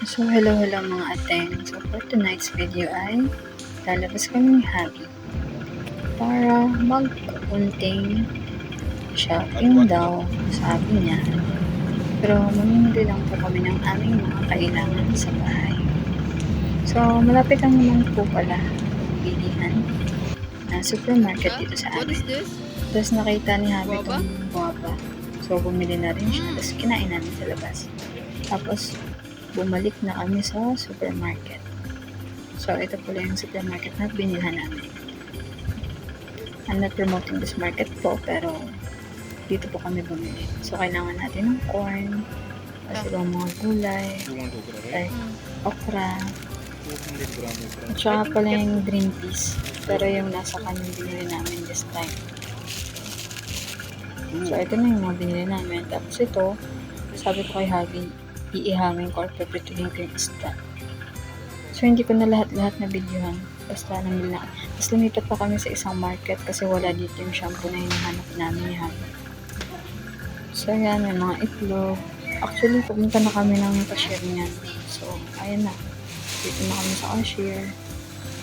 So, hello mga ateng. So, for tonight's video ay lalabas kami ni Habi para magkaunting shopping daw, sabi niya. Pero mamimili lang po kami ng aming mga kailangan sa bahay. So, malapit lang naman po pala bilihan na supermarket dito sa What amin. is this? Tapos nakita ni Habi Guava? itong guava. So, bumili na rin siya. Tapos kinain namin sa labas. Tapos, bumalik na kami sa supermarket. So, ito pala yung supermarket na binilhan namin. I'm not promoting this market po, pero dito po kami bumili. So, kailangan natin ng corn, kasi ibang mga gulay, like okra, at saka pala yung green peas. Pero yung nasa kanyang binili namin this time. So, ito na yung mga binili namin. Tapos ito, sabi ko kay Habi, iihangin ko or pipituhin ko yung isda. So, hindi ko na lahat-lahat na videohan. Basta namili na. Tapos lumipat pa kami sa isang market kasi wala dito yung shampoo na hinahanap namin ni Habi. So, yan. May mga itlog. Actually, pumunta na kami ng cashier niyan. So, ayan na. Dito na kami sa cashier.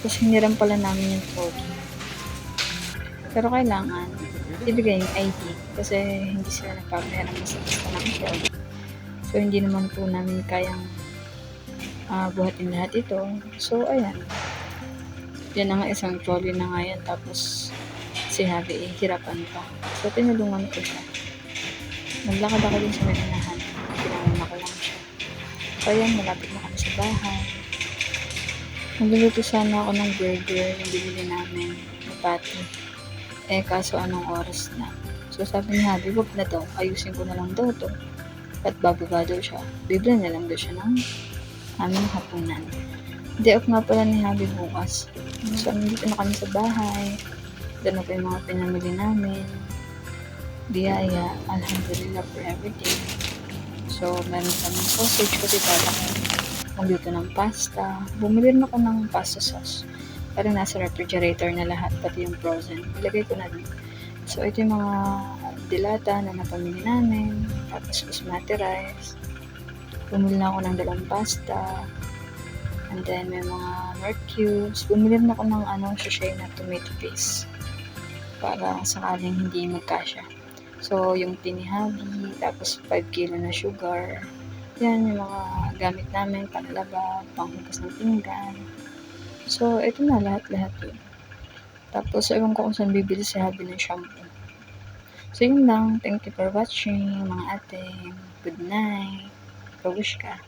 Tapos, hiniram pala namin yung trolley. Pero kailangan ibigay yung ID kasi hindi sila nagpapahiram sa basta ng trolley. So, hindi naman po namin kayang buhatin lahat ito. So, ayan. Yan na nga isang trolley na nga yan. Tapos, si Habi hirapan pa. So, tinulungan ko siya. Naglakad ako din sa medinahan. Pinangunan ko lang siya. So, ayan. Malapit na kami sa bahay. Nagluluto sana ako ng burger yung binili namin na patty. Kaso anong oras na? So, sabi ni Habi, wag na daw. Ayusin ko na lang daw to. At bababa daw siya. Bibili na lang daw siya ng aming hapunan. Day off nga pala ni Habi bukas. So, nandito na kami sa bahay. Doon na po yung mga pinamili namin. Biyaya, alhamdulillah for everything. So, meron kaming sausage kasi para magluto ng pasta. Bumili rin ako ng pasta sauce. Parang nasa refrigerator na lahat, pati yung frozen. Ilagay ko na din. So, ito yung mga dilata na napamili namin. Tapos, basmati rice. Bumili na ako ng dalawang pasta. And then, may mga nor cubes. Bumili na ako ng sachet na tomato paste. Para sakaling hindi magkasya. So, yung tinihabi, tapos 5 kilo na sugar. Yan, yung mga gamit namin, panlaba, panghugas ng pinggan. So, ito na lahat-lahat yun. Tapos, ewan ko kung saan bibili si Habi ng shampoo. So, yun lang. Thank you for watching, mga ate. Good night. Babush ka.